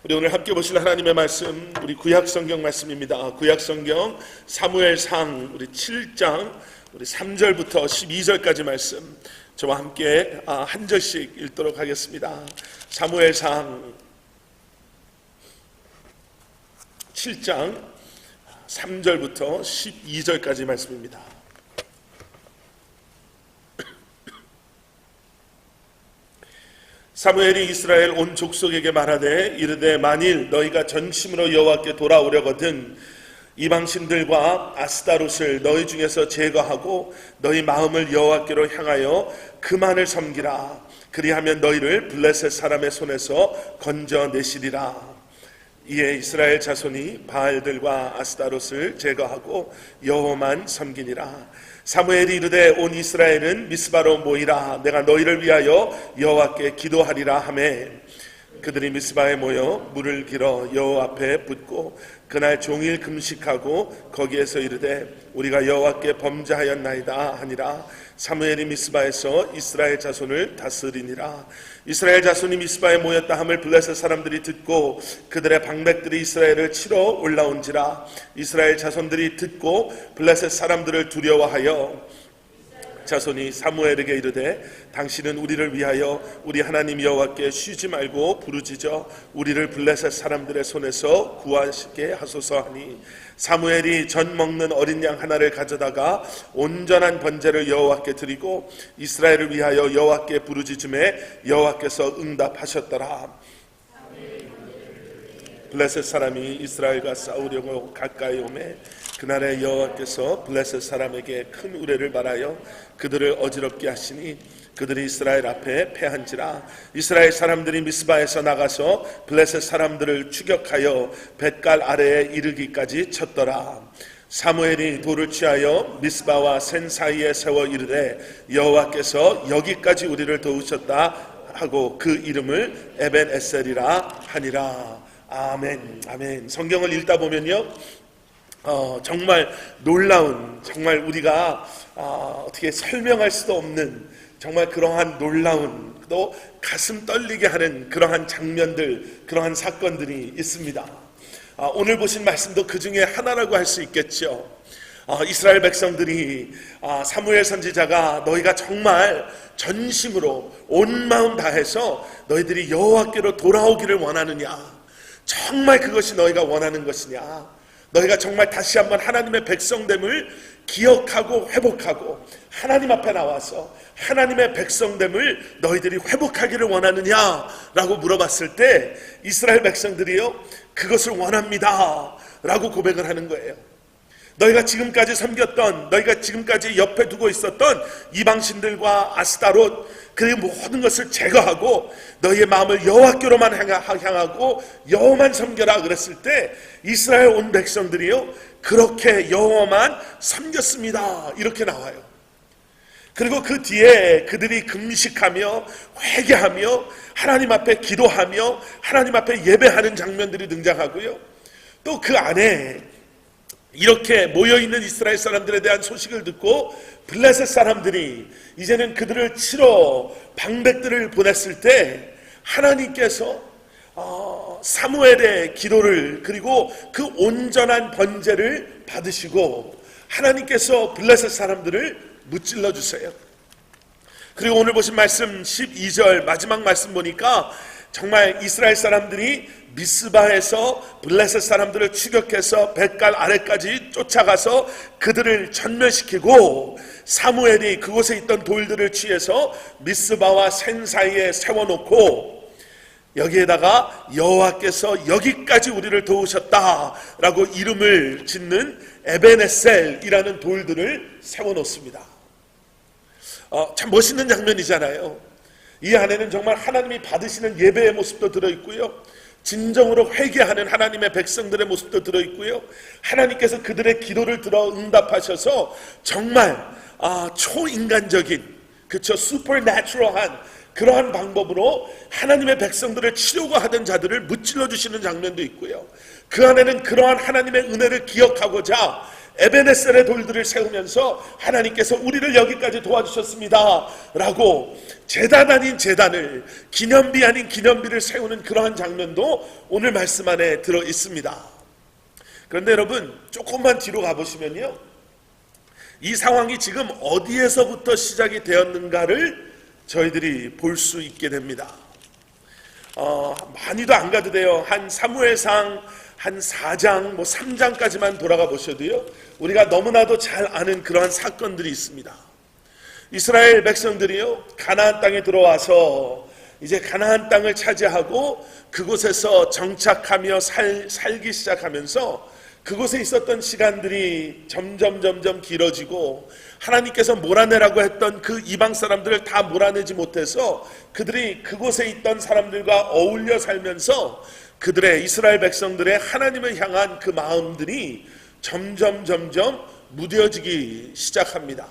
우리 오늘 함께 보실 하나님의 말씀, 우리 구약성경 말씀입니다. 구약성경 사무엘상 우리 7장 우리 3절부터 12절까지 말씀 저와 함께 한 절씩 읽도록 하겠습니다. 사무엘상 7장 3절부터 12절까지 말씀입니다. 사무엘이 이스라엘 온 족속에게 말하되 이르되 만일 너희가 전심으로 여호와께 돌아오려거든 이방신들과 아스타롯을 너희 중에서 제거하고 너희 마음을 여호와께로 향하여 그만을 섬기라. 그리하면 너희를 블레셋 사람의 손에서 건져내시리라. 이에 이스라엘 자손이 바알들과 아스타롯을 제거하고 여호와만 섬기니라. 사무엘이 이르되 온 이스라엘은 미스바로 모이라. 내가 너희를 위하여 여호와께 기도하리라 하매 그들이 미스바에 모여 물을 길어 여호와 앞에 붓고 그날 종일 금식하고 거기에서 이르되 우리가 여호와께 범죄하였나이다 하니라. 사무엘이 미스바에서 이스라엘 자손을 다스리니라. 이스라엘 자손이 미스바에 모였다 함을 블레셋 사람들이 듣고 그들의 방백들이 이스라엘을 치러 올라온지라. 이스라엘 자손들이 듣고 블레셋 사람들을 두려워하여 자손이 사무엘에게 이르되 당신은 우리를 위하여 우리 하나님 여호와께 쉬지 말고 부르짖어 우리를 블레셋 사람들의 손에서 구하시게 하소서 하니 사무엘이 전 먹는 어린 양 하나를 가져다가 온전한 번제를 여호와께 드리고 이스라엘을 위하여 여호와께 부르짖음에 여호와께서 응답하셨더라. 블레셋 사람이 이스라엘과 싸우려고 가까이 오매 그날에 여호와께서 블레셋 사람에게 큰 우레를 말하여 그들을 어지럽게 하시니 그들이 이스라엘 앞에 패한지라. 이스라엘 사람들이 미스바에서 나가서 블레셋 사람들을 추격하여 뱃갈 아래에 이르기까지 쳤더라. 사무엘이 돌을 취하여 미스바와 센 사이에 세워 이르되 여호와께서 여기까지 우리를 도우셨다 하고 그 이름을 에벤에셀이라 하니라. 아멘. 아멘. 성경을 읽다 보면요, 정말 놀라운, 정말 우리가 어떻게 설명할 수도 없는 정말 그러한 놀라운 또 가슴 떨리게 하는 그러한 장면들, 그러한 사건들이 있습니다. 오늘 보신 말씀도 그 중에 하나라고 할 수 있겠죠. 이스라엘 백성들이 사무엘 선지자가 너희가 정말 전심으로 온 마음 다해서 너희들이 여호와께로 돌아오기를 원하느냐, 정말 그것이 너희가 원하는 것이냐, 너희가 정말 다시 한번 하나님의 백성됨을 기억하고 회복하고 하나님 앞에 나와서 하나님의 백성됨을 너희들이 회복하기를 원하느냐라고 물어봤을 때 이스라엘 백성들이요, 그것을 원합니다 라고 고백을 하는 거예요. 너희가 지금까지 섬겼던, 너희가 지금까지 옆에 두고 있었던 이방신들과 아스타롯, 그 모든 것을 제거하고 너희의 마음을 여호와께로만 향하고 여호와만 섬겨라 그랬을 때 이스라엘 온 백성들이요, 그렇게 여호와만 섬겼습니다 이렇게 나와요. 그리고 그 뒤에 그들이 금식하며 회개하며 하나님 앞에 기도하며 하나님 앞에 예배하는 장면들이 등장하고요, 또 그 안에 이렇게 모여있는 이스라엘 사람들에 대한 소식을 듣고 블레셋 사람들이 이제는 그들을 치러 방백들을 보냈을 때 하나님께서 사무엘의 기도를, 그리고 그 온전한 번제를 받으시고 하나님께서 블레셋 사람들을 무찔러 주세요. 그리고 오늘 보신 말씀 12절 마지막 말씀 보니까 정말 이스라엘 사람들이 미스바에서 블레셋 사람들을 추격해서 뱃갈 아래까지 쫓아가서 그들을 전멸시키고 사무엘이 그곳에 있던 돌들을 취해서 미스바와 센 사이에 세워놓고 여기에다가 여호와께서 여기까지 우리를 도우셨다라고 이름을 짓는 에벤에셀이라는 돌들을 세워놓습니다. 참 멋있는 장면이잖아요. 이 안에는 정말 하나님이 받으시는 예배의 모습도 들어있고요, 진정으로 회개하는 하나님의 백성들의 모습도 들어있고요, 하나님께서 그들의 기도를 들어 응답하셔서 정말 초인간적인, 그쵸, 슈퍼내추럴한 그러한 방법으로 하나님의 백성들을 치려고 하던 자들을 무찔러 주시는 장면도 있고요, 그 안에는 그러한 하나님의 은혜를 기억하고자 에베네셀의 돌들을 세우면서 하나님께서 우리를 여기까지 도와주셨습니다 라고 제단 아닌 제단을, 기념비 아닌 기념비를 세우는 그러한 장면도 오늘 말씀 안에 들어 있습니다. 그런데 여러분, 조금만 뒤로 가보시면요, 이 상황이 지금 어디에서부터 시작이 되었는가를 저희들이 볼 수 있게 됩니다. 많이도 안 가도 돼요. 한 사무엘상 한 4장, 3장까지만 돌아가 보셔도요, 우리가 너무나도 잘 아는 그러한 사건들이 있습니다. 이스라엘 백성들이요, 가나안 땅에 들어와서 이제 가나안 땅을 차지하고 그곳에서 정착하며 살기 시작하면서 그곳에 있었던 시간들이 점점 길어지고, 하나님께서 몰아내라고 했던 그 이방 사람들을 다 몰아내지 못해서 그들이 그곳에 있던 사람들과 어울려 살면서 그들의, 이스라엘 백성들의 하나님을 향한 그 마음들이 점점 무뎌지기 시작합니다.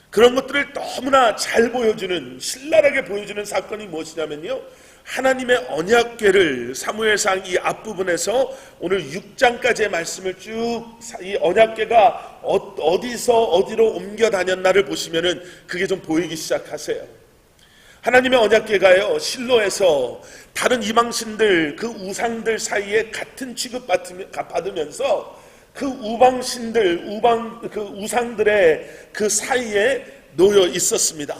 그런 것들을 너무나 잘 보여주는, 신랄하게 보여주는 사건이 무엇이냐면요, 하나님의 언약궤를 사무엘상 이 앞부분에서 오늘 6장까지의 말씀을 쭉, 이 언약궤가 어디서 어디로 옮겨 다녔나를 보시면은 그게 좀 보이기 시작하세요. 하나님의 언약궤가요, 실로에서 다른 이방신들, 그 우상들 사이에 같은 취급 받으면서 그 우방신들, 그 우상들의 그 사이에 놓여 있었습니다.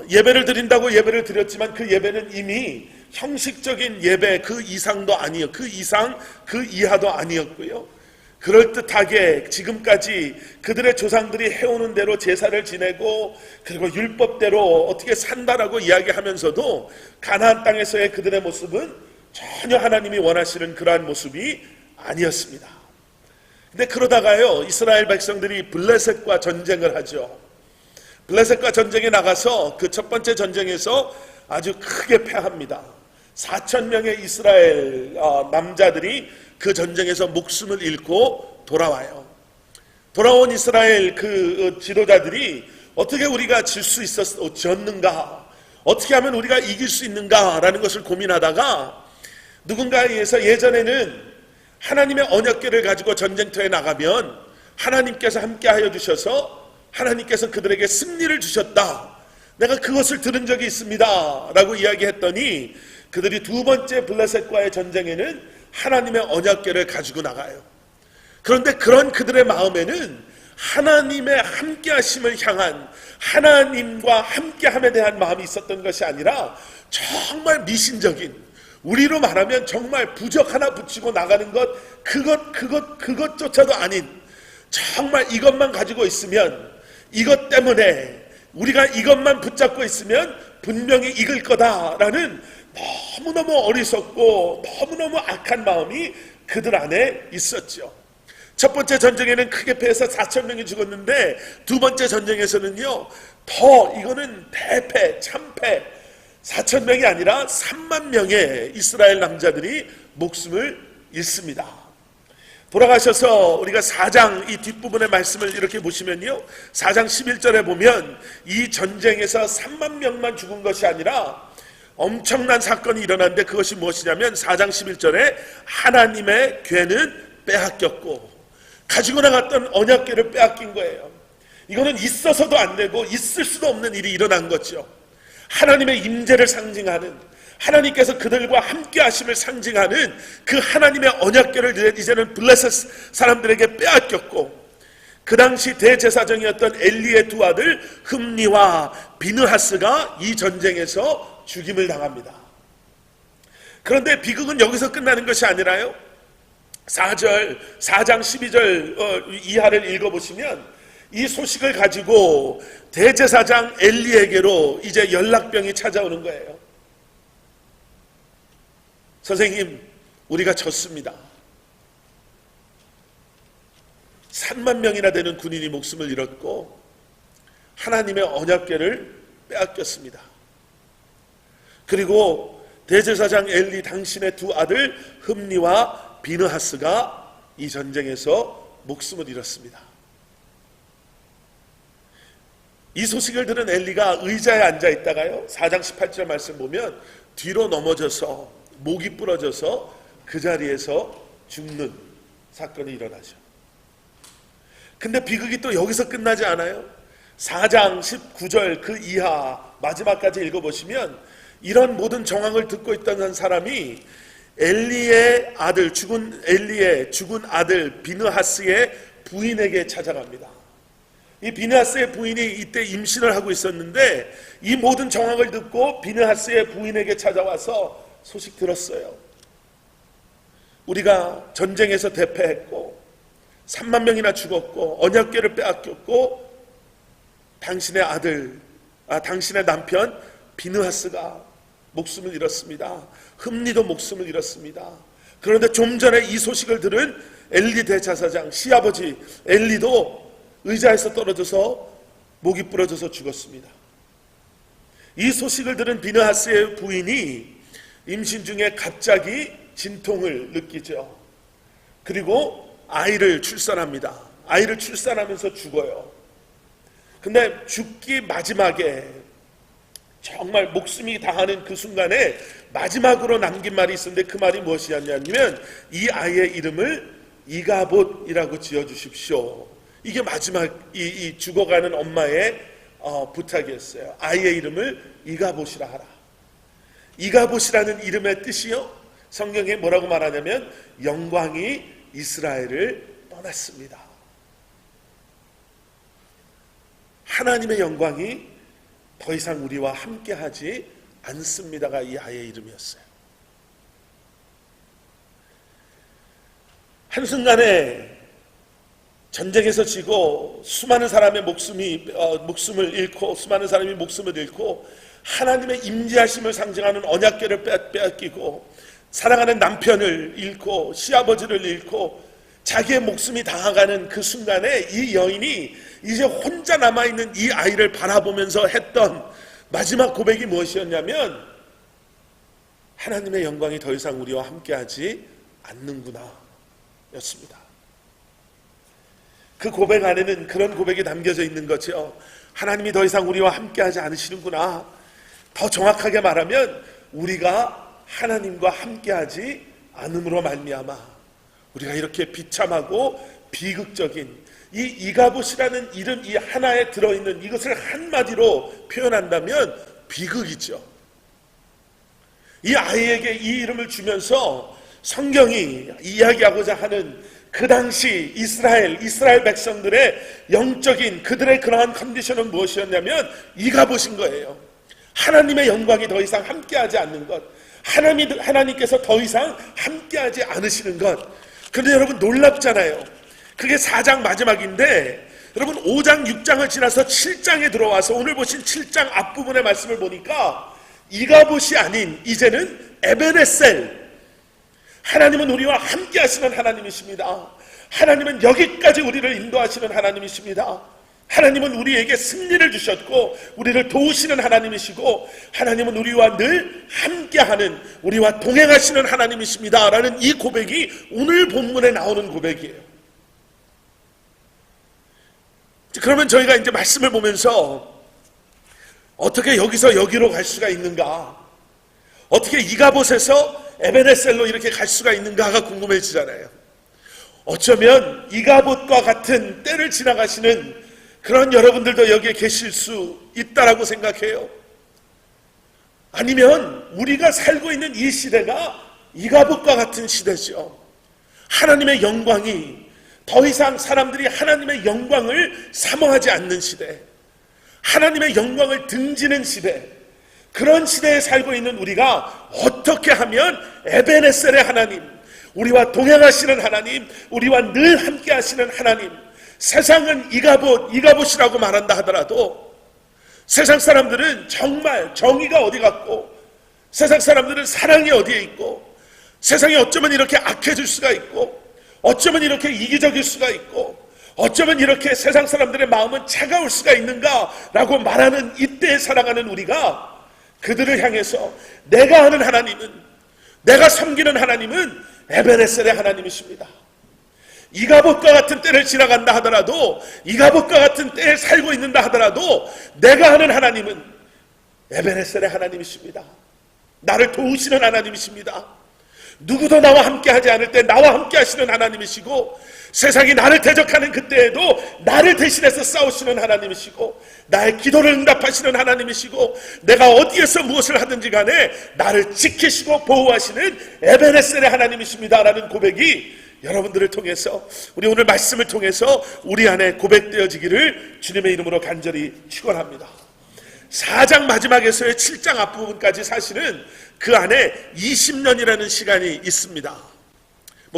예배를 드린다고 예배를 드렸지만 그 예배는 이미 형식적인 예배 그 이상도 아니요, 그 이상 그 이하도 아니었고요, 그럴듯하게 지금까지 그들의 조상들이 해오는 대로 제사를 지내고 그리고 율법대로 어떻게 산다라고 이야기하면서도 가나안 땅에서의 그들의 모습은 전혀 하나님이 원하시는 그러한 모습이 아니었습니다. 근데 그러다가요, 이스라엘 백성들이 블레셋과 전쟁을 하죠. 블레셋과 전쟁에 나가서 그 첫 번째 전쟁에서 아주 크게 패합니다. 4,000명의 이스라엘 남자들이 그 전쟁에서 목숨을 잃고 돌아와요. 돌아온 이스라엘 그 지도자들이 어떻게 우리가 졌는가, 어떻게 하면 우리가 이길 수 있는가라는 것을 고민하다가, 누군가에 의해서 예전에는 하나님의 언약궤를 가지고 전쟁터에 나가면 하나님께서 함께하여 주셔서 하나님께서 그들에게 승리를 주셨다, 내가 그것을 들은 적이 있습니다 라고 이야기했더니, 그들이 두 번째 블레셋과의 전쟁에는 하나님의 언약궤를 가지고 나가요. 그런데 그런 그들의 마음에는 하나님의 함께하심을 향한, 하나님과 함께함에 대한 마음이 있었던 것이 아니라 정말 미신적인, 우리로 말하면 정말 부적 하나 붙이고 나가는 그것조차도 아닌, 정말 이것만 가지고 있으면, 이것 때문에 우리가 이것만 붙잡고 있으면 분명히 이길 거다라는 너무너무 어리석고 너무너무 악한 마음이 그들 안에 있었죠. 첫 번째 전쟁에는 크게 패해서 4,000명이 죽었는데, 두 번째 전쟁에서는요, 이거는 대패, 참패, 4,000명이 아니라 3만 명의 이스라엘 남자들이 목숨을 잃습니다. 돌아가셔서 우리가 4장 이 뒷부분의 말씀을 이렇게 보시면요, 4장 11절에 보면 이 전쟁에서 3만 명만 죽은 것이 아니라 엄청난 사건이 일어났는데, 그것이 무엇이냐면 4장 11절에 하나님의 궤는 빼앗겼고, 가지고 나갔던 언약궤를 빼앗긴 거예요. 이거는 있어서도 안 되고 있을 수도 없는 일이 일어난 거죠. 하나님의 임재를 상징하는, 하나님께서 그들과 함께 하심을 상징하는 그 하나님의 언약궤를 이제는 블레셋 사람들에게 빼앗겼고, 그 당시 대제사장이었던 엘리의 두 아들 흠니와 비느하스가 이 전쟁에서 죽임을 당합니다. 그런데 비극은 여기서 끝나는 것이 아니라요, 4장 12절 이하를 읽어보시면 이 소식을 가지고 대제사장 엘리에게로 이제 연락병이 찾아오는 거예요. 선생님, 우리가 졌습니다. 3만 명이나 되는 군인이 목숨을 잃었고 하나님의 언약궤를 빼앗겼습니다. 그리고 대제사장 엘리 당신의 두 아들 흠니와 비느하스가 이 전쟁에서 목숨을 잃었습니다. 이 소식을 들은 엘리가 의자에 앉아 있다가요, 4장 18절 말씀 보면 뒤로 넘어져서 목이 부러져서 그 자리에서 죽는 사건이 일어나죠. 근데 비극이 또 여기서 끝나지 않아요. 4장 19절 그 이하 마지막까지 읽어보시면 이런 모든 정황을 듣고 있던 한 사람이 죽은 엘리의 죽은 아들 비느하스의 부인에게 찾아갑니다. 이 비느하스의 부인이 이때 임신을 하고 있었는데 이 모든 정황을 듣고 비느하스의 부인에게 찾아와서 소식 들었어요. 우리가 전쟁에서 대패했고 3만 명이나 죽었고 언약궤를 빼앗겼고 당신의 남편 비느하스가 목숨을 잃었습니다. 흠니도 목숨을 잃었습니다. 그런데 좀 전에 이 소식을 들은 엘리 대제사장 시아버지 엘리도 의자에서 떨어져서 목이 부러져서 죽었습니다. 이 소식을 들은 비느하스의 부인이 임신 중에 갑자기 진통을 느끼죠. 그리고 아이를 출산합니다. 아이를 출산하면서 죽어요. 근데 죽기 마지막에 정말 목숨이 다하는 그 순간에 마지막으로 남긴 말이 있었는데 그 말이 무엇이었냐면 이 아이의 이름을 이가봇이라고 지어주십시오. 이게 마지막 이 죽어가는 엄마의 부탁이었어요. 아이의 이름을 이가봇이라 하라. 이가봇이라는 이름의 뜻이요, 성경에 뭐라고 말하냐면 영광이 이스라엘을 떠났습니다. 하나님의 영광이 더 이상 우리와 함께하지 않습니다가 이 아이의 이름이었어요. 한순간에 전쟁에서 지고 수많은 사람의 목숨을 잃고 수많은 사람이 목숨을 잃고 하나님의 임재하심을 상징하는 언약궤를 빼앗기고 사랑하는 남편을 잃고 시아버지를 잃고 자기의 목숨이 다가가는 그 순간에 이 여인이 이제 혼자 남아있는 이 아이를 바라보면서 했던 마지막 고백이 무엇이었냐면 하나님의 영광이 더 이상 우리와 함께하지 않는구나 였습니다. 그 고백 안에는 그런 고백이 담겨져 있는 거죠. 하나님이 더 이상 우리와 함께하지 않으시는구나. 더 정확하게 말하면 우리가 하나님과 함께하지 않음으로 말미암아 우리가 이렇게 비참하고 비극적인 이 이가봇이라는 이름 이 하나에 들어있는 이것을 한마디로 표현한다면 비극이죠. 이 아이에게 이 이름을 주면서 성경이 이야기하고자 하는 그 당시 이스라엘 백성들의 영적인 그들의 그러한 컨디션은 무엇이었냐면 이가봇인 거예요. 하나님의 영광이 더 이상 함께하지 않는 것, 하나님께서 더 이상 함께하지 않으시는 것. 그런데 여러분 놀랍잖아요. 그게 4장 마지막인데 여러분 5장 6장을 지나서 7장에 들어와서 오늘 보신 7장 앞부분의 말씀을 보니까 이가봇이 아닌 이제는 에베네셀, 하나님은 우리와 함께 하시는 하나님이십니다. 하나님은 여기까지 우리를 인도하시는 하나님이십니다. 하나님은 우리에게 승리를 주셨고 우리를 도우시는 하나님이시고 하나님은 우리와 늘 함께하는 우리와 동행하시는 하나님이십니다 라는 이 고백이 오늘 본문에 나오는 고백이에요. 그러면 저희가 이제 말씀을 보면서 어떻게 여기서 여기로 갈 수가 있는가, 어떻게 이가봇에서 에베네셀로 이렇게 갈 수가 있는가가 궁금해지잖아요. 어쩌면 이가봇과 같은 때를 지나가시는 그런 여러분들도 여기에 계실 수 있다라고 생각해요. 아니면 우리가 살고 있는 이 시대가 이가봇과 같은 시대죠. 하나님의 영광이 더 이상 사람들이 하나님의 영광을 사모하지 않는 시대, 하나님의 영광을 등지는 시대, 그런 시대에 살고 있는 우리가 어떻게 하면 에베네셀의 하나님, 우리와 동행하시는 하나님, 우리와 늘 함께 하시는 하나님, 세상은 이가봇이라고 말한다 하더라도 세상 사람들은 정말 정의가 어디 갔고 세상 사람들은 사랑이 어디에 있고 세상이 어쩌면 이렇게 악해질 수가 있고 어쩌면 이렇게 이기적일 수가 있고 어쩌면 이렇게 세상 사람들의 마음은 차가울 수가 있는가라고 말하는 이때에 살아가는 우리가 그들을 향해서 내가 아는 하나님은, 내가 섬기는 하나님은 에베네셀의 하나님이십니다. 이가봇과 같은 때를 지나간다 하더라도, 이가봇과 같은 때에 살고 있는다 하더라도 내가 아는 하나님은 에베네셀의 하나님이십니다. 나를 도우시는 하나님이십니다. 누구도 나와 함께 하지 않을 때 나와 함께 하시는 하나님이시고, 세상이 나를 대적하는 그때에도 나를 대신해서 싸우시는 하나님이시고, 나의 기도를 응답하시는 하나님이시고, 내가 어디에서 무엇을 하든지 간에 나를 지키시고 보호하시는 에베네셀의 하나님이십니다라는 고백이 여러분들을 통해서, 우리 오늘 말씀을 통해서 우리 안에 고백되어지기를 주님의 이름으로 간절히 축원합니다. 4장 마지막에서의 7장 앞부분까지 사실은 그 안에 20년이라는 시간이 있습니다.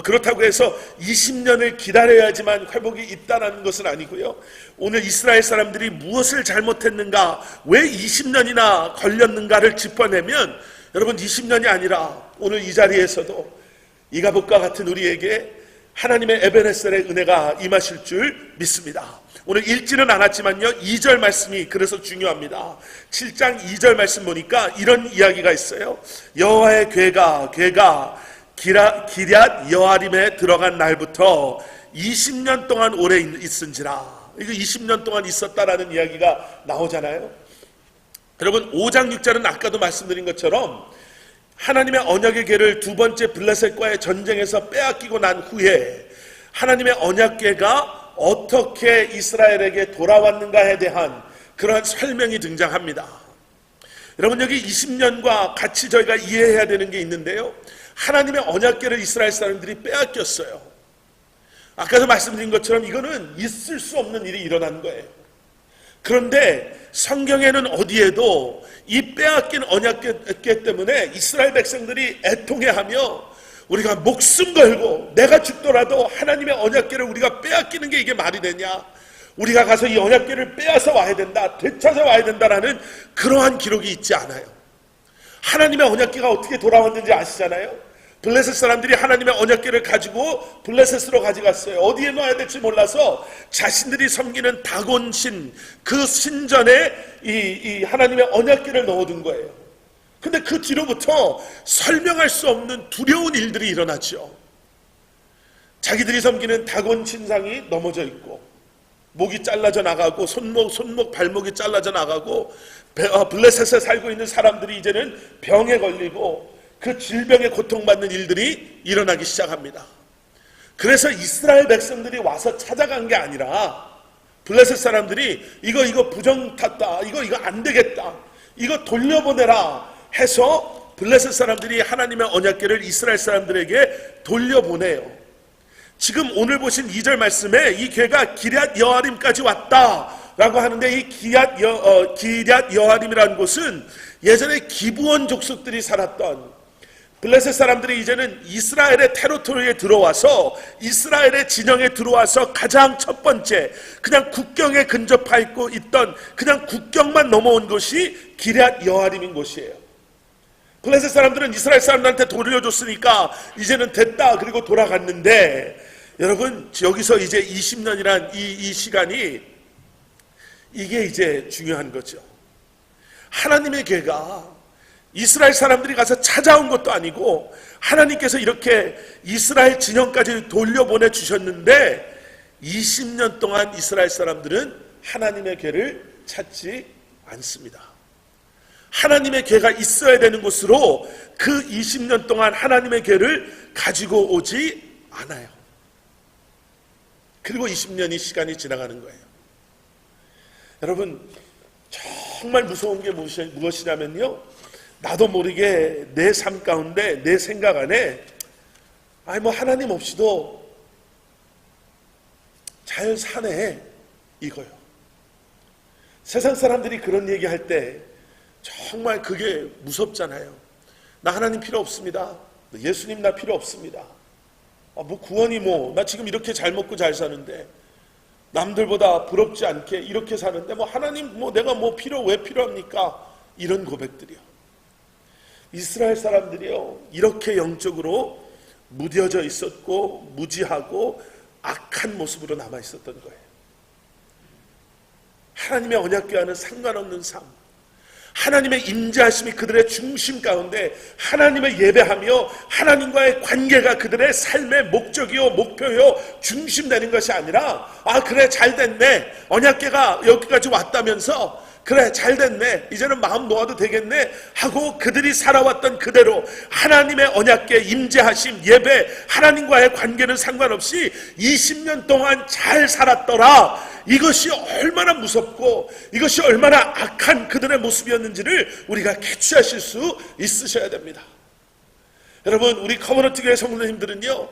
그렇다고 해서 20년을 기다려야지만 회복이 있다는 것은 아니고요. 오늘 이스라엘 사람들이 무엇을 잘못했는가, 왜 20년이나 걸렸는가를 짚어내면, 여러분 20년이 아니라 오늘 이 자리에서도 이가복과 같은 우리에게 하나님의 에베네셀의 은혜가 임하실 줄 믿습니다. 오늘 읽지는 않았지만요, 2절 말씀이 그래서 중요합니다. 7장 2절 말씀 보니까 이런 이야기가 있어요. 여호와의 괴가 기럇 여아림에 들어간 날부터 20년 동안 오래 있은지라. 이거 20년 동안 있었다라는 이야기가 나오잖아요. 여러분 5장 6절은 아까도 말씀드린 것처럼 하나님의 언약의 궤를 두 번째 블레셋과의 전쟁에서 빼앗기고 난 후에 하나님의 언약궤가 어떻게 이스라엘에게 돌아왔는가에 대한 그러한 설명이 등장합니다. 여러분 여기 20년과 같이 저희가 이해해야 되는 게 있는데요, 하나님의 언약궤를 이스라엘 사람들이 빼앗겼어요. 아까도 말씀드린 것처럼 이거는 있을 수 없는 일이 일어난 거예요. 그런데 성경에는 어디에도 이 빼앗긴 언약궤 때문에 이스라엘 백성들이 애통해하며, 우리가 목숨 걸고 내가 죽더라도 하나님의 언약궤를 우리가 빼앗기는 게 이게 말이 되냐, 우리가 가서 이 언약궤를 빼앗아 와야 된다, 되찾아 와야 된다라는 그러한 기록이 있지 않아요. 하나님의 언약궤가 어떻게 돌아왔는지 아시잖아요. 블레셋 사람들이 하나님의 언약궤를 가지고 블레셋으로 가져갔어요. 어디에 놔야 될지 몰라서 자신들이 섬기는 다곤신, 그 신전에 이 하나님의 언약궤를 넣어둔 거예요. 근데 그 뒤로부터 설명할 수 없는 두려운 일들이 일어났죠. 자기들이 섬기는 다곤 신상이 넘어져 있고, 목이 잘라져 나가고, 손목 발목이 잘라져 나가고, 블레셋에 살고 있는 사람들이 이제는 병에 걸리고 그 질병에 고통받는 일들이 일어나기 시작합니다. 그래서 이스라엘 백성들이 와서 찾아간 게 아니라 블레셋 사람들이 이거 부정 탔다, 이거 안 되겠다, 이거 돌려보내라 해서 블레셋 사람들이 하나님의 언약궤를 이스라엘 사람들에게 돌려보내요. 지금 오늘 보신 2절 말씀에 이 궤가 기럇 여아림까지 왔다라고 하는데, 이 기럇 여아림이라는 곳은 예전에 기브온 족속들이 살았던, 블레셋 사람들이 이제는 이스라엘의 테리토리에 들어와서, 이스라엘의 진영에 들어와서 가장 첫 번째 그냥 국경에 근접해 있고 있던, 그냥 국경만 넘어온 곳이 기럇 여아림인 곳이에요. 블레셋 사람들은 이스라엘 사람들한테 돌려줬으니까 이제는 됐다, 그리고 돌아갔는데, 여러분 여기서 이제 20년이란 이 시간이, 이게 이제 중요한 거죠. 하나님의 궤가 이스라엘 사람들이 가서 찾아온 것도 아니고 하나님께서 이렇게 이스라엘 진영까지 돌려보내 주셨는데, 20년 동안 이스라엘 사람들은 하나님의 궤를 찾지 않습니다. 하나님의 궤가 있어야 되는 곳으로 그 20년 동안 하나님의 궤를 가지고 오지 않아요. 그리고 20년이 시간이 지나가는 거예요. 여러분 정말 무서운 게 무엇이냐면요, 나도 모르게 내 삶 가운데 내 생각 안에 하나님 없이도 잘 사네, 이거요. 세상 사람들이 그런 얘기할 때 정말 그게 무섭잖아요. 나 하나님 필요 없습니다, 예수님 나 필요 없습니다, 구원이 나 지금 이렇게 잘 먹고 잘 사는데, 남들보다 부럽지 않게 이렇게 사는데 하나님 내가 왜 필요합니까? 이런 고백들이요. 이스라엘 사람들이요, 이렇게 영적으로 무뎌져 있었고 무지하고 악한 모습으로 남아 있었던 거예요. 하나님의 언약궤와는 상관없는 삶, 하나님의 임재하심이 그들의 중심 가운데 하나님을 예배하며 하나님과의 관계가 그들의 삶의 목적이요 목표요 중심 되는 것이 아니라, 그래 잘됐네, 언약궤가 여기까지 왔다면서 그래 잘 됐네, 이제는 마음 놓아도 되겠네 하고 그들이 살아왔던 그대로 하나님의 언약궤 임재하심, 예배, 하나님과의 관계는 상관없이 20년 동안 잘 살았더라. 이것이 얼마나 무섭고 이것이 얼마나 악한 그들의 모습이었는지를 우리가 캐치하실 수 있으셔야 됩니다. 여러분, 우리 커버너티 교회 성도님들은요,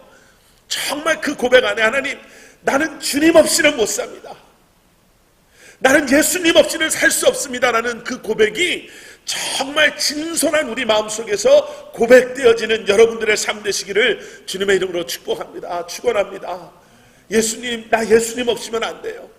정말 그 고백 안에 하나님, 나는 주님 없이는 못 삽니다, 나는 예수님 없이는 살 수 없습니다라는 그 고백이 정말 진솔한 우리 마음속에서 고백되어지는 여러분들의 삶 되시기를 주님의 이름으로 축복합니다. 축원합니다. 예수님, 나 예수님 없이면 안 돼요.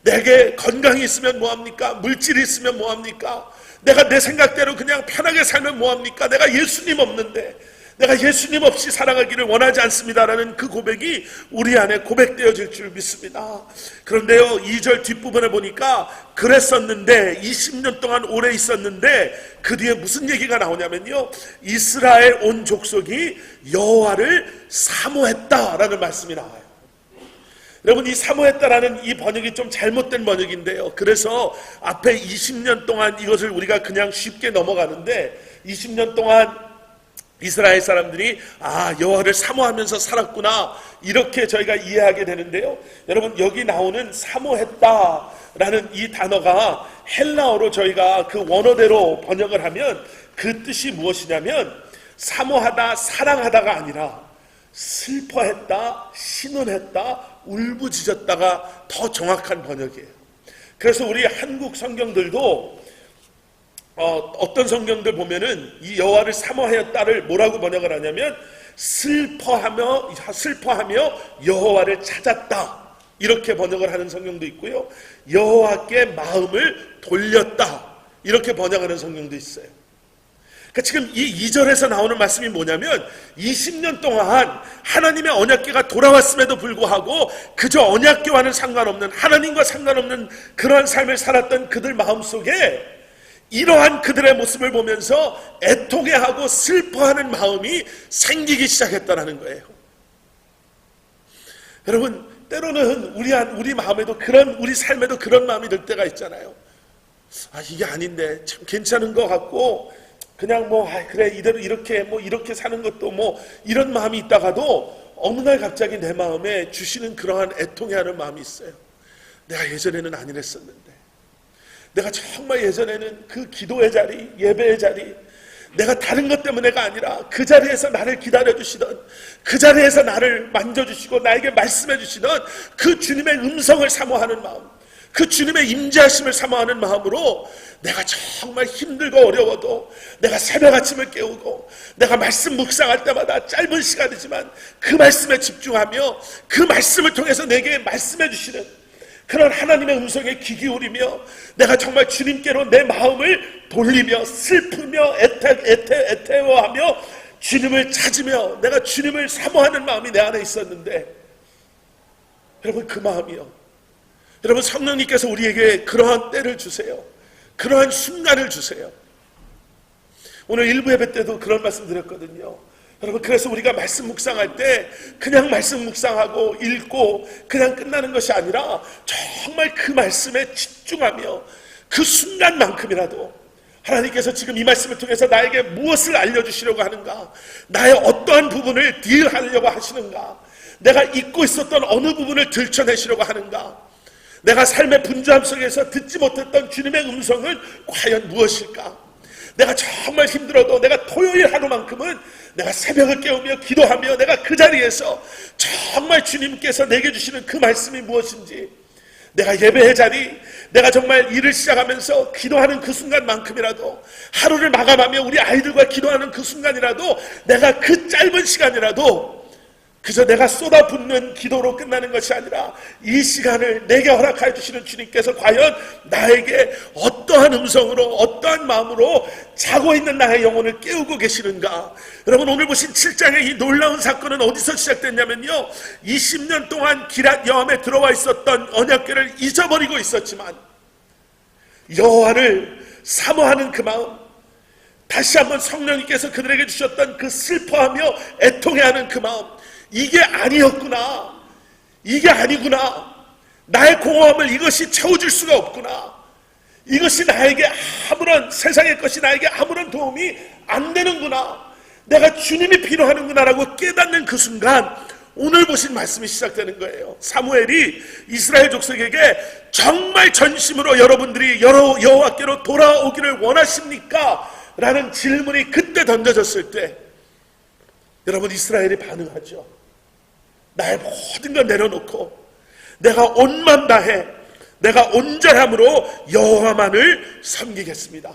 내게 건강이 있으면 뭐합니까? 물질이 있으면 뭐합니까? 내가 내 생각대로 그냥 편하게 살면 뭐합니까? 내가 예수님 없는데, 내가 예수님 없이 살아가기를 원하지 않습니다라는 그 고백이 우리 안에 고백되어질 줄 믿습니다. 그런데요, 2절 뒷부분에 보니까 그랬었는데, 20년 동안 오래 있었는데 그 뒤에 무슨 얘기가 나오냐면요, 이스라엘 온 족속이 여호와를 사모했다라는 말씀이 나와요. 여러분, 이 사모했다라는 이 번역이 좀 잘못된 번역인데요, 그래서 앞에 20년 동안 이것을 우리가 그냥 쉽게 넘어가는데, 20년 동안 이스라엘 사람들이 여호와를 사모하면서 살았구나, 이렇게 저희가 이해하게 되는데요, 여러분, 여기 나오는 사모했다라는 이 단어가 헬라어로 저희가 그 원어대로 번역을 하면 그 뜻이 무엇이냐면, 사모하다, 사랑하다가 아니라 슬퍼했다, 신음했다, 울부짖었다가 더 정확한 번역이에요. 그래서 우리 한국 성경들도 어떤 성경들 보면은 이 여호와를 사모하였다를 뭐라고 번역을 하냐면, 슬퍼하며 여호와를 찾았다, 이렇게 번역을 하는 성경도 있고요, 여호와께 마음을 돌렸다, 이렇게 번역하는 성경도 있어요. 그러니까 지금 이 2절에서 나오는 말씀이 뭐냐면, 20년 동안 하나님의 언약궤가 돌아왔음에도 불구하고 그저 언약궤와는 상관없는, 하나님과 상관없는 그러한 삶을 살았던 그들 마음속에 이러한 그들의 모습을 보면서 애통해하고 슬퍼하는 마음이 생기기 시작했다는 거예요. 여러분, 때로는 우리 마음에도 우리 삶에도 그런 마음이 들 때가 있잖아요. 이게 아닌데 참 괜찮은 것 같고 그냥 그래 이대로 이렇게 사는 것도 이런 마음이 있다가도 어느 날 갑자기 내 마음에 주시는 그러한 애통해하는 마음이 있어요. 내가 예전에는 안 이랬었는데, 내가 정말 예전에는 그 기도의 자리, 예배의 자리, 내가 다른 것 때문에가 아니라 그 자리에서 나를 기다려주시던, 그 자리에서 나를 만져주시고 나에게 말씀해 주시던 그 주님의 음성을 사모하는 마음, 그 주님의 임재하심을 사모하는 마음으로 내가 정말 힘들고 어려워도 내가 새벽 아침을 깨우고 내가 말씀 묵상할 때마다 짧은 시간이지만 그 말씀에 집중하며 그 말씀을 통해서 내게 말씀해 주시는 그런 하나님의 음성에 귀 기울이며 내가 정말 주님께로 내 마음을 돌리며 슬프며 애태워하며 주님을 찾으며 내가 주님을 사모하는 마음이 내 안에 있었는데, 여러분, 그 마음이요, 여러분, 성령님께서 우리에게 그러한 때를 주세요. 그러한 순간을 주세요. 오늘 일부 예배 때도 그런 말씀 드렸거든요. 여러분, 그래서 우리가 말씀 묵상할 때 그냥 말씀 묵상하고 읽고 그냥 끝나는 것이 아니라 정말 그 말씀에 집중하며 그 순간만큼이라도 하나님께서 지금 이 말씀을 통해서 나에게 무엇을 알려주시려고 하는가, 나의 어떠한 부분을 딜하려고 하시는가, 내가 잊고 있었던 어느 부분을 들춰내시려고 하는가, 내가 삶의 분주함 속에서 듣지 못했던 주님의 음성은 과연 무엇일까? 내가 정말 힘들어도 내가 토요일 하루만큼은 내가 새벽을 깨우며 기도하며 내가 그 자리에서 정말 주님께서 내게 주시는 그 말씀이 무엇인지, 내가 예배의 자리, 내가 정말 일을 시작하면서 기도하는 그 순간만큼이라도, 하루를 마감하며 우리 아이들과 기도하는 그 순간이라도, 내가 그 짧은 시간이라도 그저 내가 쏟아붓는 기도로 끝나는 것이 아니라 이 시간을 내게 허락하여 주시는 주님께서 과연 나에게 어떠한 음성으로 어떠한 마음으로 자고 있는 나의 영혼을 깨우고 계시는가. 여러분, 오늘 보신 7장의 이 놀라운 사건은 어디서 시작됐냐면요, 20년 동안 기럇 여암에 들어와 있었던 언약궤를 잊어버리고 있었지만 여호와를 사모하는 그 마음, 다시 한번 성령님께서 그들에게 주셨던 그 슬퍼하며 애통해하는 그 마음, 이게 아니었구나, 이게 아니구나, 나의 공허함을 이것이 채워줄 수가 없구나. 이것이 나에게 세상의 것이 나에게 아무런 도움이 안 되는구나. 내가 주님이 필요하는구나 라고 깨닫는 그 순간 오늘 보신 말씀이 시작되는 거예요. 사무엘이 이스라엘 족속에게 정말 전심으로 여러분들이 여호와께로 돌아오기를 원하십니까? 라는 질문이 그때 던져졌을 때 여러분, 이스라엘이 반응하죠. 나의 모든 걸 내려놓고 내가 온 맘 다해 내가 온전함으로 여호와만을 섬기겠습니다.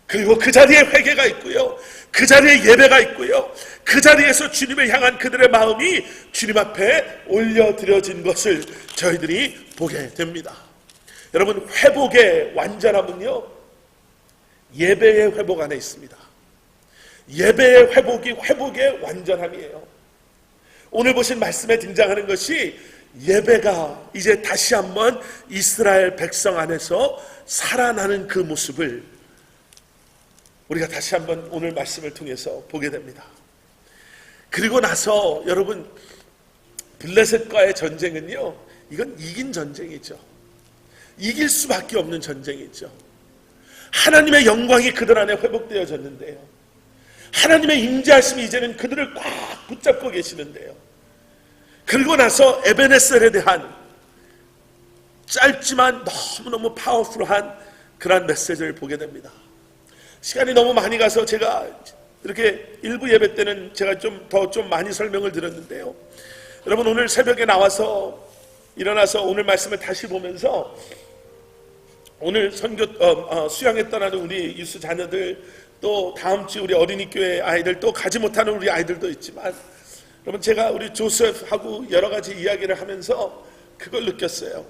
그리고 그 자리에 회개가 있고요, 그 자리에 예배가 있고요, 그 자리에서 주님을 향한 그들의 마음이 주님 앞에 올려드려진 것을 저희들이 보게 됩니다. 여러분, 회복의 완전함은요, 예배의 회복 안에 있습니다. 예배의 회복이 회복의 완전함이에요. 오늘 보신 말씀에 등장하는 것이 예배가 이제 다시 한번 이스라엘 백성 안에서 살아나는 그 모습을 우리가 다시 한번 오늘 말씀을 통해서 보게 됩니다. 그리고 나서 여러분, 블레셋과의 전쟁은요, 이건 이긴 전쟁이죠. 이길 수밖에 없는 전쟁이죠. 하나님의 영광이 그들 안에 회복되어졌는데요, 하나님의 임재하심이 이제는 그들을 꽉 붙잡고 계시는데요, 그리고 나서 에베네셀에 대한 짧지만 너무너무 파워풀한 그런 메시지를 보게 됩니다. 시간이 너무 많이 가서 제가 이렇게 일부 예배 때는 제가 좀 많이 설명을 드렸는데요, 여러분, 오늘 새벽에 일어나서 오늘 말씀을 다시 보면서 오늘 수양에 떠나는 우리 유스 자녀들, 또 다음 주 우리 어린이 교회 아이들, 또 가지 못하는 우리 아이들도 있지만, 여러분, 제가 우리 조셉하고 여러 가지 이야기를 하면서 그걸 느꼈어요.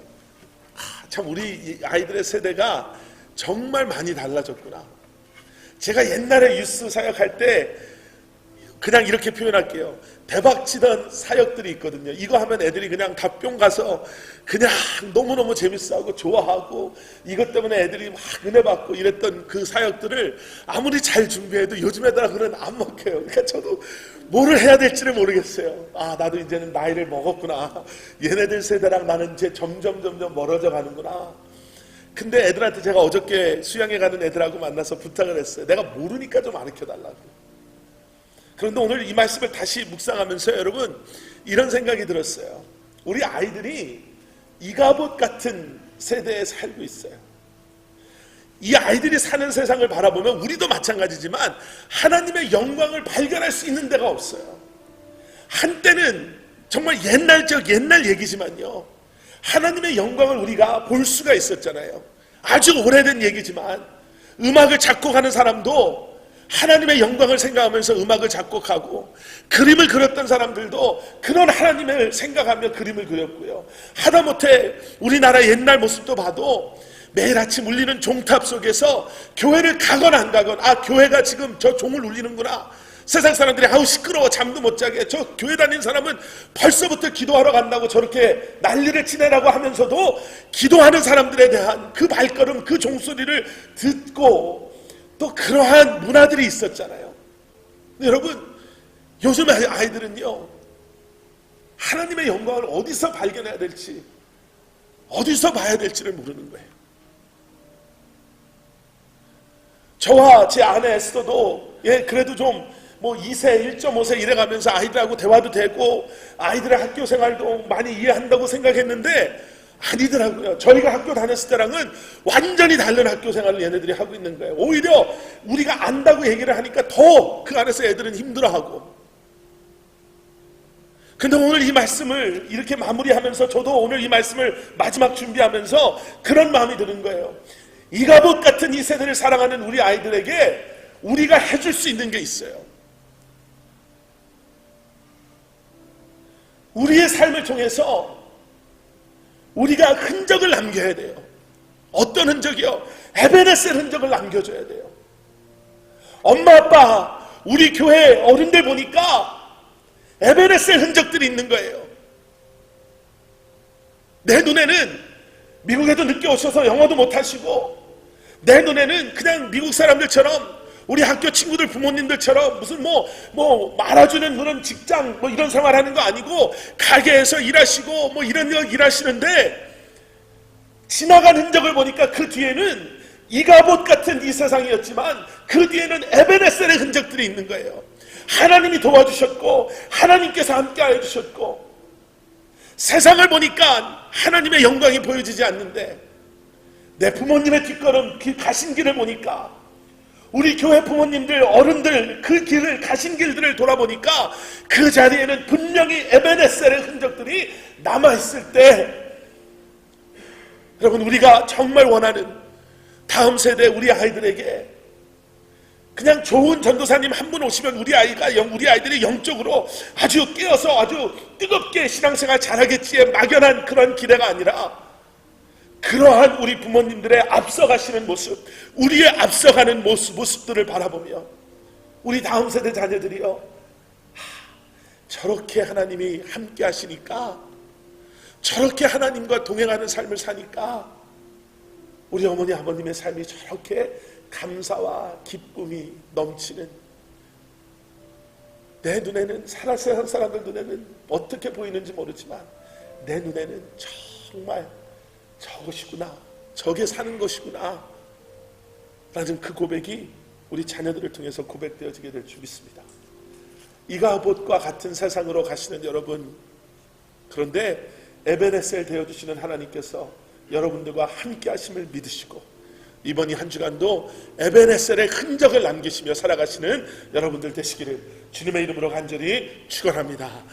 참 우리 아이들의 세대가 정말 많이 달라졌구나. 제가 옛날에 유스 사역할 때 그냥 이렇게 표현할게요. 대박치던 사역들이 있거든요. 이거 하면 애들이 그냥 다 뿅 가서 그냥 너무너무 재밌어하고 좋아하고 이것 때문에 애들이 막 은혜 받고 이랬던 그 사역들을 아무리 잘 준비해도 요즘 애들하고는 안 먹혀요. 그러니까 저도 뭐를 해야 될지를 모르겠어요. 나도 이제는 나이를 먹었구나. 얘네들 세대랑 나는 이제 점점 멀어져 가는구나. 근데 애들한테 제가 어저께 수양에 가는 애들하고 만나서 부탁을 했어요. 내가 모르니까 좀 가르쳐달라고. 그런데 오늘 이 말씀을 다시 묵상하면서 여러분, 이런 생각이 들었어요. 우리 아이들이 이가봇 같은 세대에 살고 있어요. 이 아이들이 사는 세상을 바라보면 우리도 마찬가지지만 하나님의 영광을 발견할 수 있는 데가 없어요. 한때는 정말 옛날 얘기지만요, 하나님의 영광을 우리가 볼 수가 있었잖아요. 아주 오래된 얘기지만 음악을 작곡하는 사람도 하나님의 영광을 생각하면서 음악을 작곡하고, 그림을 그렸던 사람들도 그런 하나님을 생각하며 그림을 그렸고요. 하다못해 우리나라 옛날 모습도 봐도 매일 아침 울리는 종탑 속에서 교회를 가거나 안 가거나, 교회가 지금 저 종을 울리는구나. 세상 사람들이 시끄러워 잠도 못 자게, 저 교회 다니는 사람은 벌써부터 기도하러 간다고 저렇게 난리를 치내라고 하면서도 기도하는 사람들에 대한 그 발걸음, 그 종소리를 듣고 또 그러한 문화들이 있었잖아요. 여러분, 요즘 아이들은요, 하나님의 영광을 어디서 발견해야 될지, 어디서 봐야 될지를 모르는 거예요. 저와 제 아내 에스더도 그래도 좀 2세, 1.5세 이래가면서 아이들하고 대화도 되고 아이들의 학교 생활도 많이 이해한다고 생각했는데 아니더라고요. 저희가 학교 다녔을 때랑은 완전히 다른 학교 생활을 얘네들이 하고 있는 거예요. 오히려 우리가 안다고 얘기를 하니까 더 그 안에서 애들은 힘들어하고. 근데 오늘 이 말씀을 이렇게 마무리하면서 저도 오늘 이 말씀을 마지막 준비하면서 그런 마음이 드는 거예요. 이가봇 같은 이 세대를 사랑하는 우리 아이들에게 우리가 해줄 수 있는 게 있어요. 우리의 삶을 통해서 우리가 흔적을 남겨야 돼요. 어떤 흔적이요? 에베네셀 흔적을 남겨줘야 돼요. 엄마 아빠, 우리 교회 어른들 보니까 에베네셀 흔적들이 있는 거예요. 내 눈에는 미국에도 늦게 오셔서 영어도 못하시고, 내 눈에는 그냥 미국 사람들처럼 우리 학교 친구들 부모님들처럼 무슨 말아주는 그런 직장 이런 생활하는 거 아니고 가게에서 일하시고 이런 일 일하시는데 지나간 흔적을 보니까 그 뒤에는 이가봇 같은 이 세상이었지만 그 뒤에는 에베네셀의 흔적들이 있는 거예요. 하나님이 도와주셨고 하나님께서 함께 해주셨고, 세상을 보니까 하나님의 영광이 보여지지 않는데 내 부모님의 뒷걸음 가신 길을 보니까, 우리 교회 부모님들 어른들 그 길을 가신 길들을 돌아보니까 그 자리에는 분명히 에베네셀의 흔적들이 남아있을 때, 여러분, 우리가 정말 원하는 다음 세대 우리 아이들에게 그냥 좋은 전도사님 한 분 오시면 우리 아이들이 영적으로 아주 깨어서 아주 뜨겁게 신앙생활 잘하겠지에 막연한 그런 기대가 아니라, 그러한 우리 부모님들의 앞서가시는 모습, 우리의 앞서가는 모습들을 바라보며 우리 다음 세대 자녀들이요, 저렇게 하나님이 함께 하시니까, 저렇게 하나님과 동행하는 삶을 사니까 우리 어머니 아버님의 삶이 저렇게 감사와 기쁨이 넘치는, 내 눈에는 세상 사람들 눈에는 어떻게 보이는지 모르지만 내 눈에는 정말 저것이구나, 저게 사는 것이구나 라는 그 고백이 우리 자녀들을 통해서 고백되어지게 될 줄 믿습니다. 이가봇과 같은 세상으로 가시는 여러분, 그런데 에베네셀 되어주시는 하나님께서 여러분들과 함께 하심을 믿으시고 이번 이 한 주간도 에베네셀의 흔적을 남기시며 살아가시는 여러분들 되시기를 주님의 이름으로 간절히 축원합니다.